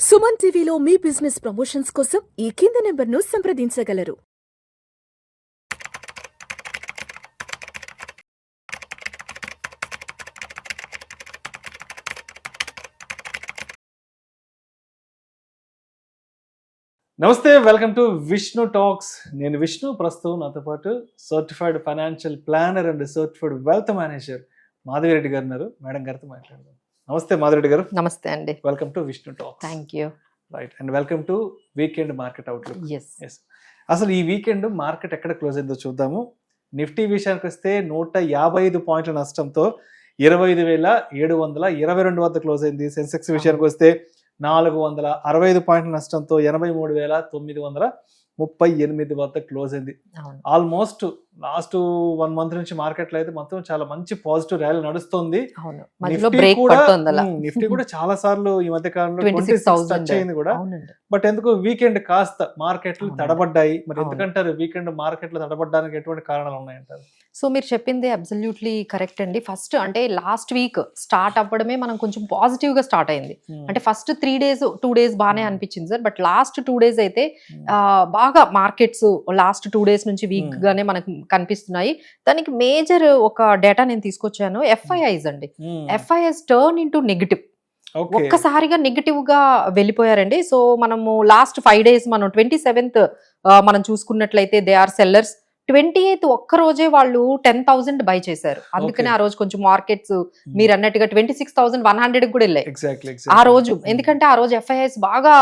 సుమన్ టీవీలో మీ business promotions కోసం ఈ కింది నెంబర్ను సంప్రదించగలరు. నమస్తే, వెల్కమ్ టు విష్ణు టాక్స్. నేను విష్ణు. ప్రస్తుతం నాతో పాటు certified financial planner and certified wealth manager Madhavi Reddy గారు ఉన్నారు. మేడం గారితో మాట్లాడదాం. నమస్తే మాధవిరెడ్డి గారు. నమస్తే అండి. Welcome to Vishnu talks. Thank you. Right, and welcome to weekend market outlook. Yes. అసలు ఈ వీకెండ్ మార్కెట్ ఎక్కడ క్లోజ్ అయిందో చూద్దాము. నిఫ్టీ విషయానికి వస్తే 155 పాయింట్ల నష్టంతో 25,722 వద్ద క్లోజ్ అయింది. సెన్సెక్స్ విషయానికి వస్తే 465 పాయింట్ల నష్టంతో 83,938 వద్ద క్లోజ్ అయింది. ఆల్మోస్ట్ లాస్ట్ 1 మంత్ నుంచి మార్కెట్ లో అయితే మొత్తం చాలా మంచి పాజిటివ్ ర్యాలీ నడుస్తుంది. నిఫ్టీ కూడా చాలా సార్లు ఈ మధ్య కాలంలో 26,000 టచ్ అయింది కూడా. బట్ ఎందుకు వీకెండ్ కాస్త మార్కెట్లు తడబడ్డాయి. మరి ఎందుకంటారు వీకెండ్ మార్కెట్లు తడబడ్డానికి ఎటువంటి కారణాలు ఉన్నాయంటారు? సో మీరు చెప్పింది అబ్సల్యూట్లీ కరెక్ట్ అండి. ఫస్ట్ అంటే లాస్ట్ వీక్ స్టార్ట్ అవ్వడమే మనం కొంచెం పాజిటివ్ గా స్టార్ట్ అయింది. అంటే ఫస్ట్ 2 days బాగానే అనిపించింది సార్. బట్ లాస్ట్ 2 days అయితే బాగా మార్కెట్స్ లాస్ట్ 2 days నుంచి వీక్ గానే మనకు కనిపిస్తున్నాయి. దానికి మేజర్ ఒక డేటా నేను తీసుకొచ్చాను. ఎఫ్ఐఐస్ అండి. FIIs turn into negative. ఒక్కసారిగా నెగిటివ్ గా వెళ్ళిపోయారండి. సో మనము లాస్ట్ 5 days మనం 27th మనం చూసుకున్నట్లయితే దే ఆర్ సెల్లర్స్. 28th ఒక్క రోజే వాళ్ళు 10,000 బై చేశారు. అందుకనే ఆ రోజు కొంచెం మార్కెట్స్ మీరు అన్నట్టుగా 26,100 కూడా వెళ్ళాయి ఆ రోజు. ఎందుకంటే ఆ రోజు ఎఫ్ఐఐస్ బాగా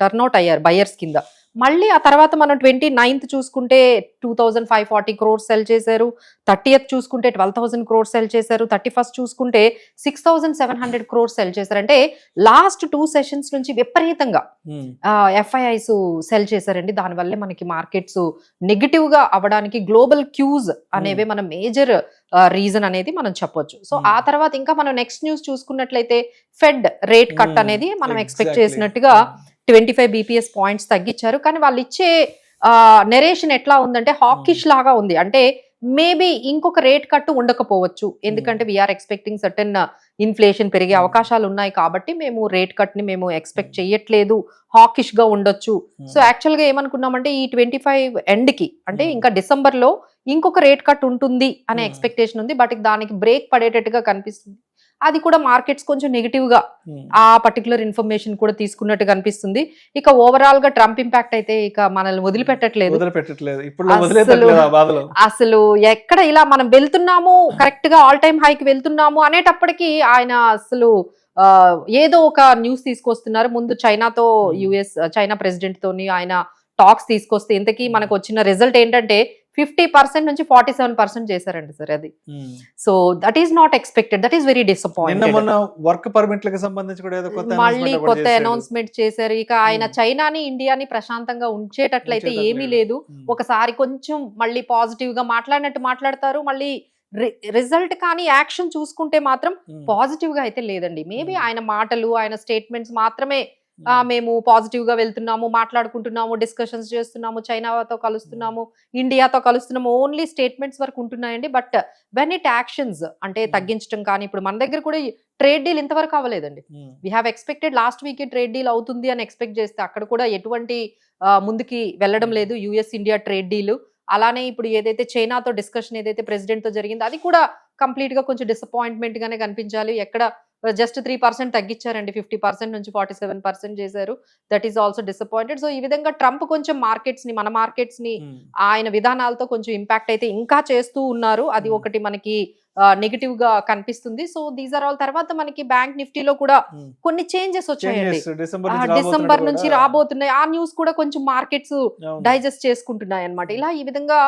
టర్న్అవుట్ అయ్యారు బయర్స్ కింద. మళ్ళీ ఆ తర్వాత మనం 29th చూసుకుంటే 2,540 crores సెల్ చేశారు. 30th చూసుకుంటే 12,000 crores సెల్ చేశారు. 31st చూసుకుంటే 6,700 crores సెల్ చేశారు. అంటే లాస్ట్ 2 sessions నుంచి విపరీతంగా ఎఫ్ఐఐస్ సెల్ చేశారండి. దానివల్లే మనకి మార్కెట్స్ నెగిటివ్ గా అవ్వడానికి గ్లోబల్ క్యూస్ అనేవి మన మేజర్ రీజన్ అనేది మనం చెప్పొచ్చు. సో ఆ తర్వాత ఇంకా మనం నెక్స్ట్ న్యూస్ చూసుకున్నట్లయితే ఫెడ్ రేట్ కట్ అనేది మనం ఎక్స్పెక్ట్ చేసినట్టుగా 25 BPS పాయింట్స్ తగ్గించారు. కానీ వాళ్ళు ఇచ్చే నెరేషన్ ఎట్లా ఉందంటే హాకిష్ లాగా ఉంది. అంటే మేబీ ఇంకొక రేట్ కట్ ఉండకపోవచ్చు. ఎందుకంటే వీఆర్ ఎక్స్పెక్టింగ్ సర్టెన్ ఇన్ఫ్లేషన్ పెరిగే అవకాశాలు ఉన్నాయి కాబట్టి మేము రేట్ కట్ ని మేము ఎక్స్పెక్ట్ చేయట్లేదు, హాకిష్ గా ఉండొచ్చు. సో యాక్చువల్ గా ఏమనుకున్నామంటే ఈ 25 ఎండ్ కి అంటే ఇంకా డిసెంబర్ లో ఇంకొక రేట్ కట్ ఉంటుంది అనే ఎక్స్పెక్టేషన్ ఉంది. బట్ దానికి బ్రేక్ పడేటట్టుగా కనిపిస్తుంది. అది కూడా మార్కెట్స్ కొంచెం నెగిటివ్ గా ఆ పర్టికులర్ ఇన్ఫర్మేషన్ కూడా తీసుకున్నట్టు కనిపిస్తుంది. ఇక ఓవరాల్ గా ట్రంప్ ఇంపాక్ట్ అయితే ఇక మనల్ని వదిలిపెట్టట్లేదు. అసలు ఎక్కడ ఇలా మనం వెళ్తున్నాము కరెక్ట్ గా ఆల్ టైమ్ హైకి వెళ్తున్నాము అనేటప్పటికీ ఆయన అసలు ఏదో ఒక న్యూస్ తీసుకొస్తున్నారు. ముందు చైనాతో చైనా ప్రెసిడెంట్ తోని ఆయన టాక్స్ తీసుకొస్తే ఇంతకీ మనకు వచ్చిన రిజల్ట్ ఏంటంటే 50% నుంచి 47% చేశారండి సార్. అది so that is not expected. That is very disappointed. Work పర్మిట్లకు సంబంధించి కూడా మళ్ళీ కొత్త అనౌన్స్మెంట్ చేశారు. ఇక ఆయన చైనాని ఇండియాని ప్రశాంతంగా ఉంచేటట్లయితే ఏమీ లేదు. ఒకసారి కొంచెం మళ్ళీ పాజిటివ్ గా మాట్లాడినట్టు మాట్లాడతారు. మళ్ళీ రిజల్ట్ కానీ యాక్షన్ చూసుకుంటే మాత్రం పాజిటివ్ గా అయితే లేదండి. మేబీ ఆయన మాటలు ఆయన స్టేట్మెంట్స్ మాత్రమే మేము పాజిటివ్ గా వెళ్తున్నాము, మాట్లాడుకుంటున్నాము, డిస్కషన్స్ చేస్తున్నాము, చైనాతో కలుస్తున్నాము, ఇండియాతో కలుస్తున్నాము, ఓన్లీ స్టేట్మెంట్స్ వరకు ఉంటున్నాయండి. బట్ వెన్ ఇట్ యాక్షన్స్ అంటే తగ్గించడం కానీ ఇప్పుడు మన దగ్గర కూడా ట్రేడ్ డీల్ ఇంతవరకు అవ్వలేదండి. We have expected last week trade deal అవుతుంది అని ఎక్స్పెక్ట్ చేస్తే అక్కడ కూడా ఎటువంటి ముందుకి వెళ్ళడం లేదు యుఎస్ ఇండియా ట్రేడ్ డీల్. అలానే ఇప్పుడు ఏదైతే చైనాతో డిస్కషన్ ఏదైతే ప్రెసిడెంట్ తో జరిగిందో అది కూడా కంప్లీట్ గా కొంచెం డిసప్పాయింట్మెంట్ గానే కనిపించాలి. ఎక్కడ జస్ట్ 3% తగ్గించారండి. 50% నుంచి 47% చేశారు. That is also disappointed. So ఈ విధంగా ట్రంప్ కొంచెం మార్కెట్స్ ని మన మార్కెట్స్ ని ఆయన విధానాలతో కొంచెం ఇంపాక్ట్ అయితే ఇంకా చేస్తూ ఉన్నారు. అది ఒకటి మనకి నెగిటివ్ గా కనిపిస్తుంది. So these are all. తర్వాత మనకి బ్యాంక్ నిఫ్టీలో కూడా కొన్ని చేంజెస్ వచ్చాయండి. డిసెంబర్ నుంచి రాబోతున్నాయి. ఆ న్యూస్ కూడా కొంచెం మార్కెట్స్ డైజెస్ట్ చేసుకుంటున్నాయి అన్నమాట. ఇలా ఈ విధంగా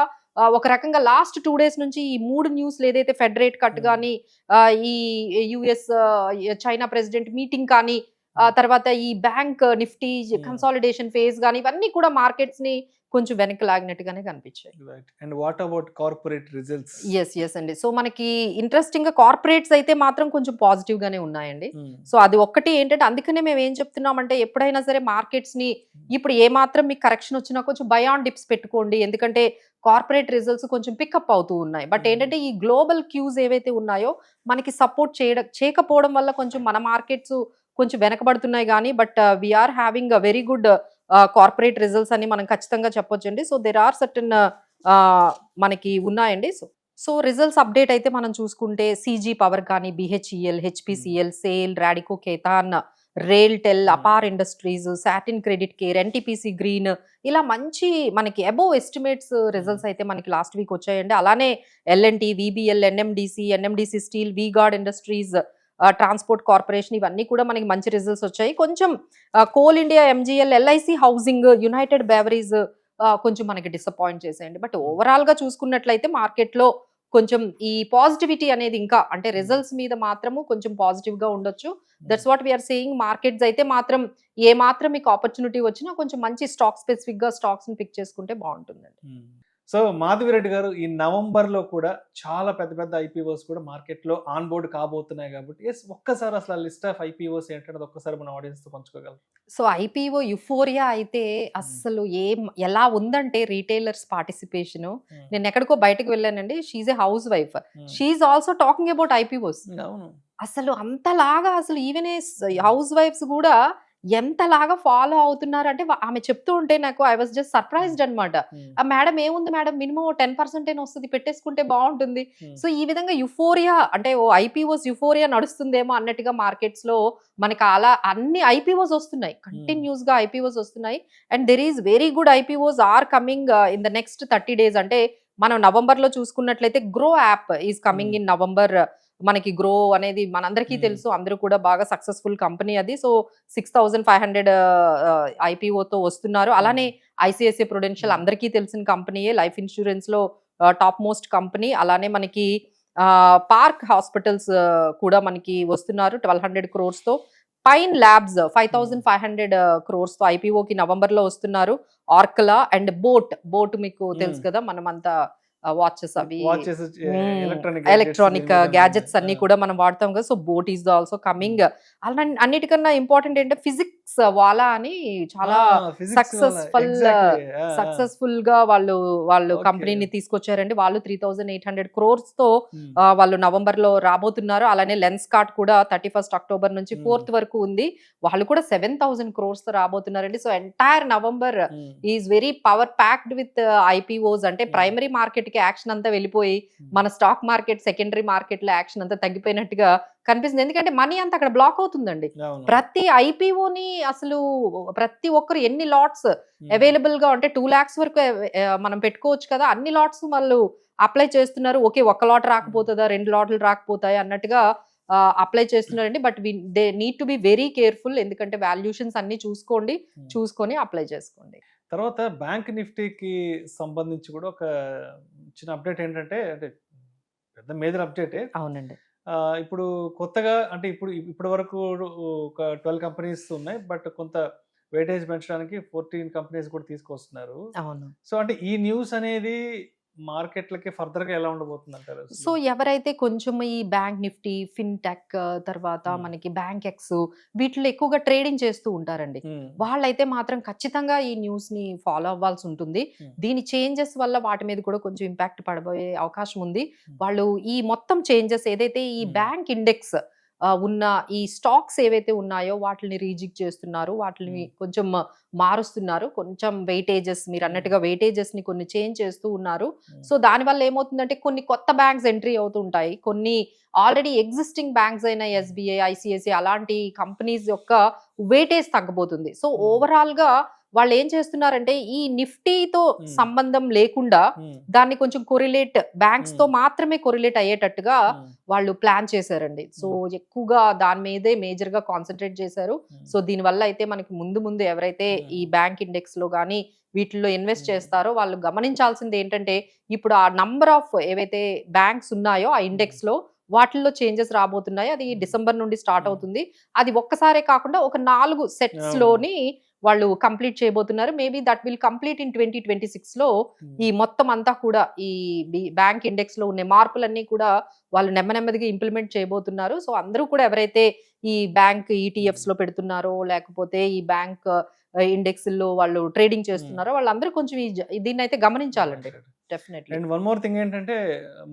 ఒక రకంగా లాస్ట్ 2 days నుంచి ఈ 3 న్యూస్లు ఏదైతే ఫెడ్ రేట్ కట్ కానీ ఈ యుఎస్ చైనా ప్రెసిడెంట్ మీటింగ్ కానీ తర్వాత ఈ బ్యాంక్ నిఫ్టీ కన్సాలిడేషన్ ఫేజ్ కానీ ఇవన్నీ కూడా మార్కెట్స్ ని కొంచెం వెనక్కి లాగినట్టుగానే కనిపించాయి. And what about corporate results? Yes అండి. సో మనకి ఇంట్రెస్టింగ్ గా కార్పొరేట్స్ అయితే మాత్రం కొంచెం పాజిటివ్ గానే ఉన్నాయండి. సో అది ఒక్కటి ఏంటంటే అందుకనే మేము ఏం చెప్తున్నామంటే ఎప్పుడైనా సరే మార్కెట్స్ ని ఇప్పుడు ఏ మాత్రం మీకు కరెక్షన్ వచ్చినా కొంచెం బై ఆన్ డిప్స్ పెట్టుకోండి. ఎందుకంటే కార్పొరేట్ రిజల్ట్స్ కొంచెం పికప్ అవుతూ ఉన్నాయి. బట్ ఏంటంటే ఈ గ్లోబల్ క్యూస్ ఏవైతే ఉన్నాయో మనకి సపోర్ట్ చేయకపోవడం వల్ల కొంచెం మన మార్కెట్స్ కొంచెం వెనకబడుతున్నాయి కానీ but we're having a very good corporate results అని మనం ఖచ్చితంగా చెప్పొచ్చండి. సో దెర్ ఆర్ సర్టన్ మనకి ఉన్నాయండి. సో రిజల్ట్స్ అప్డేట్ అయితే మనం చూసుకుంటే సీజీ పవర్ కానీ, BHEL, HPCL, SAIL, Radico Khaitan, RailTel, Apar industries, Satin credit care, NTPC green, ఇలా మంచి మనకి అబోవ్ ఎస్టిమేట్స్ రిజల్ట్స్ అయితే మనకి లాస్ట్ వీక్ వచ్చాయండి. అలానే LNT, VBL, NMDC steel, VGuard industries, transport corporation, ఇవన్నీ కూడా మనకి మంచి రిజల్ట్స్ వచ్చాయి. కొంచెం Coal India, MGL, LIC housing, United Breweries కొంచెం మనకి డిసప్పాయింట్ చేసేయండి. బట్ ఓవరాల్ గా చూసుకున్నట్లయితే మార్కెట్ లో కొంచెం ఈ పాజిటివిటీ అనేది ఇంకా అంటే రిజల్ట్స్ మీద మాత్రము కొంచెం పాజిటివ్ గా ఉండొచ్చు. That's what we're saying. Markets అయితే మాత్రం ఏ మాత్రం మీకు ఆపర్చునిటీ వచ్చినా కొంచెం మంచి స్టాక్ స్పెసిఫిక్ గా స్టాక్స్ ని పిక్ చేసుకుంటే బాగుంటుందండి. సో మాధవిరెడ్డి గారు, ఈ నవంబర్ లో కూడా చాలా పెద్ద పెద్ద ఐపీఓస్ కూడా మార్కెట్ లో ఆన్ బోర్డ్ కాబోతున్నాయి కాబట్టి ఒక్కసారి అసలు లిస్ట్ ఆఫ్ ఐపీఓస్ ఏంటంటే ఒక్కసారి మన ఆడియన్స్ తో పంచుకోగలరు. సో ఐపీఓ యుఫోరియా అయితే అసలు ఎలా ఉందంటే రీటైలర్స్ పార్టిసిపేషన్, నేను ఎక్కడికో బయటకు వెళ్ళానండి. She's a housewife, she's also talking about IPOs. అసలు అంతలాగా అసలు ఈవెన్ హౌస్ వైఫ్స్ కూడా ఎంతలాగా ఫాలో అవుతున్నారు అంటే ఆమె చెప్తూ ఉంటే నాకు ఐ వాజ్ జస్ట్ సర్ప్రైజ్డ్ అనమాట. మేడం ఏముంది మేడం, మినిమం 10% వస్తుంది, పెట్టేసుకుంటే బాగుంటుంది. సో ఈ విధంగా యుఫోరియా అంటే ఐపీఓస్ యుఫోరియా నడుస్తుందేమో అన్నట్టుగా మార్కెట్స్ లో మనకి అలా అన్ని ఐపీఓస్ వస్తున్నాయి, కంటిన్యూస్ గా ఐపీఓస్ వస్తున్నాయి. And there is very good IPOs are coming in the next 30 days. అంటే మనం నవంబర్ లో చూసుకున్నట్లయితే Groww app is coming in November. మనకి గ్రో అనేది మనందరికీ తెలుసు, అందరూ కూడా బాగా సక్సెస్ఫుల్ కంపెనీ అది. సో 6500 ఐపీఓతో వస్తున్నారు. అలానే ఐసిఐసిఐ ప్రుడెన్షియల్ అందరికీ తెలిసిన కంపెనీయే, లైఫ్ ఇన్సూరెన్స్ లో టాప్ మోస్ట్ కంపెనీ. అలానే మనకి పార్క్ హాస్పిటల్స్ కూడా మనకి వస్తున్నారు 1200 crores తో. పైన్ ల్యాబ్స్ 5500 crores తో ఐపీఓకి నవంబర్ లో వస్తున్నారు. ఆర్కలా అండ్ బోట్ మీకు తెలుసు కదా, మనం అంతా వాచెస్ అవి ఎలక్ట్రానిక్ గ్యాజెట్స్ అన్ని కూడా మనం వాడతాం కదా. So boat is also coming. అలా అన్నిటికన్నా ఇంపార్టెంట్ ఏంటంటే ఫిజిక్స్ వాలా అని చాలా సక్సెస్ఫుల్ గా వాళ్ళు కంపెనీని తీసుకొచ్చారండి. వాళ్ళు 3800 crores తో వాళ్ళు నవంబర్ లో రాబోతున్నారు. అలానే లెన్స్ కార్ట్ కూడా 31st October నుంచి 4th వరకు ఉంది. వాళ్ళు కూడా 7000 crores తో రాబోతున్నారండి. So entire November is very power packed with IPOs. అంటే ప్రైమరీ మార్కెట్ కి యాక్షన్ అంతా వెళ్ళిపోయి మన స్టాక్ మార్కెట్, సెకండరీ మార్కెట్ లో యాక్షన్ అంతా తగ్గిపోయినట్టుగా కనిపిస్తుంది. ఎందుకంటే మనీ అంతా అక్కడ బ్లాక్ అవుతుందండి. ప్రతి ఐపీఓని అసలు ప్రతి ఒక్కరు ఎన్ని లాట్స్ అవైలబుల్ గా ఉంటే 2 lakhs వరకు మనం పెట్టుకోవచ్చు కదా, అన్ని లాట్స్ వాళ్ళు అప్లై చేస్తున్నారు. ఓకే, 1 lot రాకపోతుందా, 2 lots రాకపోతాయి అన్నట్టుగా అప్లై చేస్తున్నారండి. But they need to be very careful. ఎందుకంటే వాల్యుయేషన్స్ అన్ని చూసుకొని అప్లై చేసుకోండి. తర్వాత బ్యాంక్ నిఫ్టీకి సంబంధించి కూడా ఒక చిన్న అప్డేట్ ఏంటంటే, అంటే పెద్ద మేజర్ అప్డేటే. అవునండి. ఇప్పుడు కొత్తగా అంటే ఇప్పటి వరకు ఒక 12 కంపెనీస్ ఉన్నాయి. బట్ కొంత వెయిటేజ్ పెంచడానికి 14 కంపెనీస్ కూడా తీసుకొస్తున్నారు. అవును. సో అంటే ఈ న్యూస్ అనేది మార్కెట్లకి ఫర్దర్ గా ఎలా ఉండబోతుంది అంటారు? సో ఎవరైతే కొంచెం ఈ బ్యాంక్ నిఫ్టీ, ఫిన్టెక్, తర్వాత మనకి బ్యాంక్ ఎక్స్ వీటిలో ఎక్కువగా ట్రేడింగ్ చేస్తూ ఉంటారండి, వాళ్ళైతే మాత్రం ఖచ్చితంగా ఈ న్యూస్ ని ఫాలో అవ్వాల్సి ఉంటుంది. దీని చేంజెస్ వల్ల వాటి మీద కూడా కొంచెం ఇంపాక్ట్ పడబోయే అవకాశం ఉంది. వాళ్ళు ఈ మొత్తం చేంజెస్ ఏదైతే ఈ బ్యాంక్ ఇండెక్స్ ఉన్న ఈ స్టాక్స్ ఏవైతే ఉన్నాయో వాటిని రీజిక్ చేస్తున్నారు, వాటిని కొంచెం మారుస్తున్నారు. కొంచెం వెయిటేజెస్, మీరు అన్నట్టుగా వెయిటేజెస్ ని కొన్ని చేంజ్ చేస్తూ ఉన్నారు. సో దానివల్ల ఏమవుతుందంటే కొన్ని కొత్త బ్యాంక్స్ ఎంట్రీ అవుతుంటాయి, కొన్ని ఆల్రెడీ ఎగ్జిస్టింగ్ బ్యాంక్స్ అయిన ఎస్బీఐ, ఐసిఐసిఐ అలాంటి కంపెనీస్ యొక్క వెయిటేజ్ తగ్గబోతుంది. సో ఓవరాల్ గా వాళ్ళు ఏం చేస్తున్నారంటే ఈ నిఫ్టీతో సంబంధం లేకుండా దాన్ని కొంచెం కొరిలేట్, బ్యాంక్స్ తో మాత్రమే కొరిలేట్ అయ్యేటట్టుగా వాళ్ళు ప్లాన్ చేశారండి. సో ఎక్కువగా దాని మీదే మేజర్ గా కాన్సన్ట్రేట్ చేశారు. సో దీనివల్ల అయితే మనకి ముందు ఎవరైతే ఈ బ్యాంక్ ఇండెక్స్ లో కానీ వీటిల్లో ఇన్వెస్ట్ చేస్తారో వాళ్ళు గమనించాల్సింది ఏంటంటే, ఇప్పుడు ఆ నంబర్ ఆఫ్ ఏవైతే బ్యాంక్స్ ఉన్నాయో ఆ ఇండెక్స్ లో వాటిల్లో చేంజెస్ రాబోతున్నాయి. అది డిసెంబర్ నుండి స్టార్ట్ అవుతుంది. అది ఒక్కసారే కాకుండా ఒక 4 sets లోని వాళ్ళు కంప్లీట్ చేయబోతున్నారు. Maybe that will complete in 2026 లో. ఈ మొత్తం అంతా కూడా ఈ బ్యాంక్ ఇండెక్స్ లో ఉన్న మార్పులన్నీ కూడా వాళ్ళు నెమ్మదిగా ఇంప్లిమెంట్ చేయబోతున్నారు. సో అందరూ కూడా ఎవరైతే ఈ బ్యాంక్ ఈటీఎఫ్స్ లో పెడుతున్నారో లేకపోతే ఈ బ్యాంక్ ఇండెక్స్ లో వాళ్ళు ట్రేడింగ్ చేస్తున్నారో వాళ్ళందరూ కొంచెం దీన్ని అయితే గమనించాలండి. Definitely. And one more thing ఏంటంటే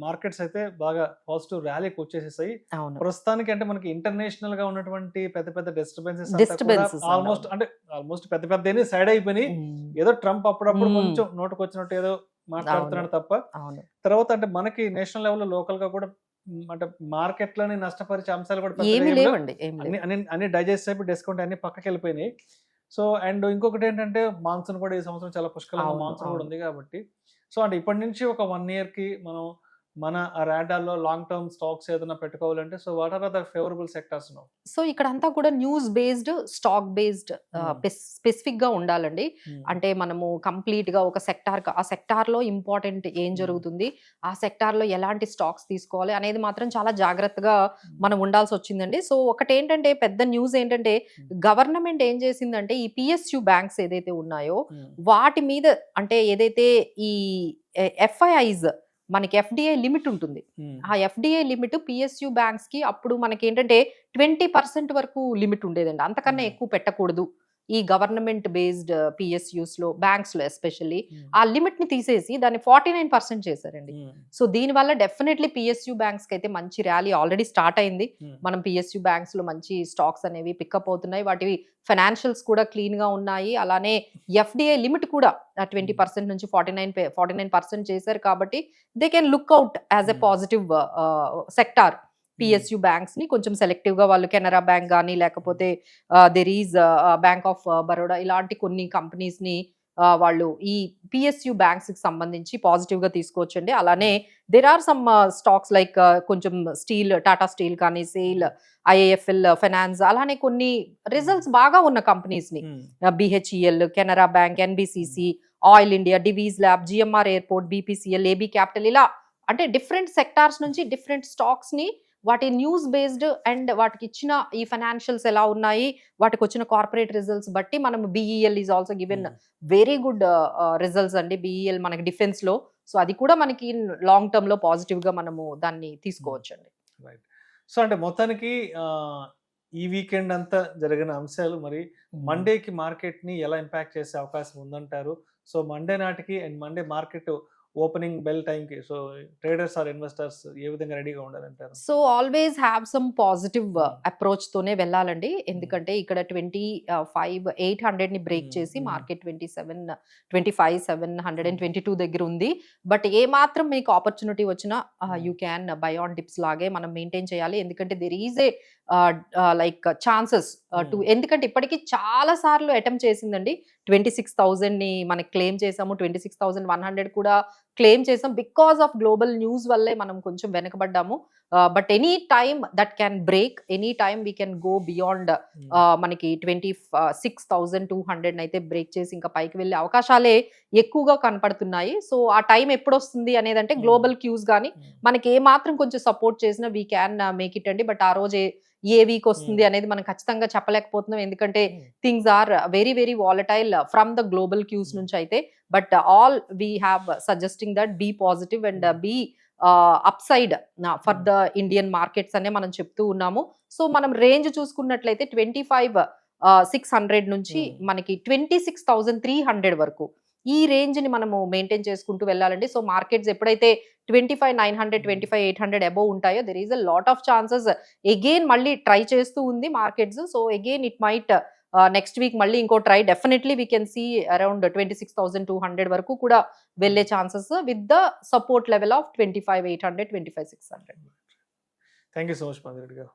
మార్కెట్స్ అయితే బాగా పాజిటివ్ ర్యాలీకి వచ్చేసేసాయి. అవును. ప్రస్తుతానికి అంటే మనకి ఇంటర్నేషనల్ గా ఉన్నటువంటి పెద్ద పెద్ద డిస్టర్బెన్సెస్ ఆల్మోస్ట్ పెద్ద పెద్ద సైడ్ అయిపోయినాయి. ఏదో ట్రంప్ అప్పుడప్పుడు కొంచెం నోటుకు వచ్చినట్టు ఏదో మాట్లాడుతున్నాడు తప్ప, అవును. తర్వాత అంటే మనకి నేషనల్ లెవెల్ లోకల్ గా కూడా అంటే మార్కెట్ లోని నష్టపరిచే అంశాలు కూడా పెద్దగా ఏమీ ఏమీ లేవు. లేవండి, ఏం లేవు. అన్ని డైజెస్ట్ అయిపోయి డిస్కౌంట్ అన్ని పక్కకి వెళ్ళిపోయినాయి. సో అండ్ ఇంకొకటి ఏంటంటే మాన్సూన్ కూడా ఈ సంవత్సరం చాలా పుష్కలంగా అవును, మాన్సూన్ కూడా అవును. ఉంది కాబట్టి, సో అంటే ఇప్పటి నుంచి ఒక 1 year కి మనం మన రాడార్లో లాంగ్ టర్మ్ స్టాక్స్ ఏదైనా పెట్టుకోవాలంటే so what are the favourable sectors now? So ఇక్కడంతా కూడా news based, stock based specific గా ఉండాలండి. అంటే మనము కంప్లీట్ గా ఒక సెక్టార్, ఆ సెక్టార్ లో ఇంపార్టెంట్ ఏం జరుగుతుంది, ఆ సెక్టార్ లో ఎలాంటి స్టాక్స్ తీసుకోవాలి అనేది మాత్రం చాలా జాగ్రత్తగా మనం ఉండాల్సి వచ్చిందండి. సో ఒకటి ఏంటంటే పెద్ద న్యూస్ ఏంటంటే గవర్నమెంట్ ఏం చేసిందంటే ఈ పిఎస్యు బ్యాంక్స్ ఏదైతే ఉన్నాయో వాటి మీద అంటే ఏదైతే ఈ ఎఫ్ఐఐస్ మనకి ఎఫ్డిఐ లిమిట్ ఉంటుంది, ఆ ఎఫ్డిఐ లిమిట్ పిఎస్యు బ్యాంక్స్ కి అప్పుడు మనకి ఏంటంటే 20% వరకు లిమిట్ ఉండేదండి. అంతకన్నా ఎక్కువ పెట్టకూడదు ఈ గవర్నమెంట్ బేస్డ్ పిఎస్యూస్ లో, బ్యాంక్స్ లో ఎస్పెషల్లీ. ఆ లిమిట్ ని తీసేసి దాన్ని 49% చేశారండి. సో దీనివల్ల డెఫినెట్లీ పిఎస్యు బ్యాంక్స్ కి అయితే మంచి ర్యాలీ ఆల్రెడీ స్టార్ట్ అయింది. మనం పిఎస్యు బ్యాంక్స్ లో మంచి స్టాక్స్ అనేవి పికప్ అవుతున్నాయి, వాటి ఫైనాన్షియల్స్ కూడా క్లీన్ గా ఉన్నాయి. అలానే ఎఫ్డిఐ లిమిట్ కూడా 20% నుంచి 49% చేశారు కాబట్టి they can look out as a positive sector. PSU banks ని కొంచెం సెలెక్టివ్ గా వాళ్ళు కెనరా బ్యాంక్ కానీ లేకపోతే there is bank of Baroda ఇలాంటి కొన్ని కంపెనీస్ ని వాళ్ళు ఈ పిఎస్యు బ్యాంక్స్ కి సంబంధించి పాజిటివ్ గా తీసుకోవచ్చండి. అలానే there are some stocks like కొంచెం స్టీల్, టాటా స్టీల్ కానీ, సేల్, ఐఏఎఫ్ఎల్ ఫైనాన్స్, అలానే కొన్ని రిజల్ట్స్ బాగా ఉన్న కంపెనీస్ ని BHEL, Canara bank, NBCC, oil India, Divi's lab, GMR airport, BPCL, AB capital, ఇలా అంటే డిఫరెంట్ సెక్టార్స్ నుంచి డిఫరెంట్ స్టాక్స్ ని వాటి న్యూస్ బేస్డ్ అండ్ వాటికి ఇచ్చిన ఈ ఫైనాన్షియల్స్ ఎలా ఉన్నాయి, వాటికి వచ్చిన కార్పొరేట్ రిజల్ట్స్ బట్టి మనం BEL is also given very good results అండి. బిఈఎల్ మనకి డిఫెన్స్ లో, సో అది కూడా మనకి లాంగ్ టర్మ్ లో పాజిటివ్ గా మనము దాన్ని తీసుకోవచ్చు అండి. రైట్. సో అంటే మొత్తానికి ఈ వీకెండ్ అంతా జరిగిన అంశాలు మరి మండేకి మార్కెట్ ని ఎలా ఇంపాక్ట్ చేసే అవకాశం ఉందంటారు? సో మండే నాటికి and Monday market opening bell time కి సో ట్రేడర్స్ ఆర్ ఇన్వెస్టర్స్ ఏ విధంగా రెడీగా ఉండాలంటారు? So always have some positive approach తోనే వెళ్ళాలండి. ఎందుకంటే ఇక్కడ 25,800 ని బ్రేక్ చేసి మార్కెట్ 25,722 దగ్గర ఉంది. బట్ ఏ మాత్రం మీకు ఆపర్చునిటీ వచ్చినా you can buy on dips లాగే మనం మెయింటైన్ చేయాలి. ఎందుకంటే there is a like chances to, ఎందుకంటే ఇప్పటికీ చాలా సార్లు అటెంప్ట్ చేసిందండి. 26,000 ని మనకి క్లెయిమ్ చేసాము, 26,100 కూడా క్లెయిమ్ చేసాం. బికాస్ ఆఫ్ గ్లోబల్ న్యూస్ వల్లే మనం కొంచెం వెనకబడ్డాము. But any time that can break, any time we can go beyond మనకి 26,200 అయితే బ్రేక్ చేసి ఇంకా పైకి వెళ్ళే అవకాశాలే ఎక్కువగా కనపడుతున్నాయి. సో ఆ టైం ఎప్పుడు వస్తుంది అనేది అంటే గ్లోబల్ క్యూస్ కానీ మనకి ఏ మాత్రం కొంచెం సపోర్ట్ చేసినా వీ క్యాన్ మేక్ ఇట్ అండి. బట్ ఆ రోజు ఏ వీక్ వస్తుంది అనేది మనం ఖచ్చితంగా చెప్పలేకపోతున్నాం, ఎందుకంటే things are very very volatile from the global cues నుంచి అయితే. But all we have suggesting that be positive and be upside for the Indian markets అనే మనం చెప్తూ ఉన్నాము. సో మనం రేంజ్ చూసుకున్నట్లయితే 25,600 నుంచి మనకి 26,300 వరకు ఈ రేంజ్ ని మనము మెయింటైన్ చేసుకుంటూ వెళ్ళాలండి. సో మార్కెట్స్ ఎప్పుడైతే 25,900, 25,800 అబోవ్ ఉంటాయో there is a lot of chances again మళ్ళీ ట్రై చేస్తూ ఉంది markets. So again it might next week మళ్ళీ ఇంకో try, definitely we can see around 26,200 వరకు కూడా వెళ్ళే ఛాన్సెస్ with the support level of 25,800, 25,600. Thank you so much Madhavi గారు.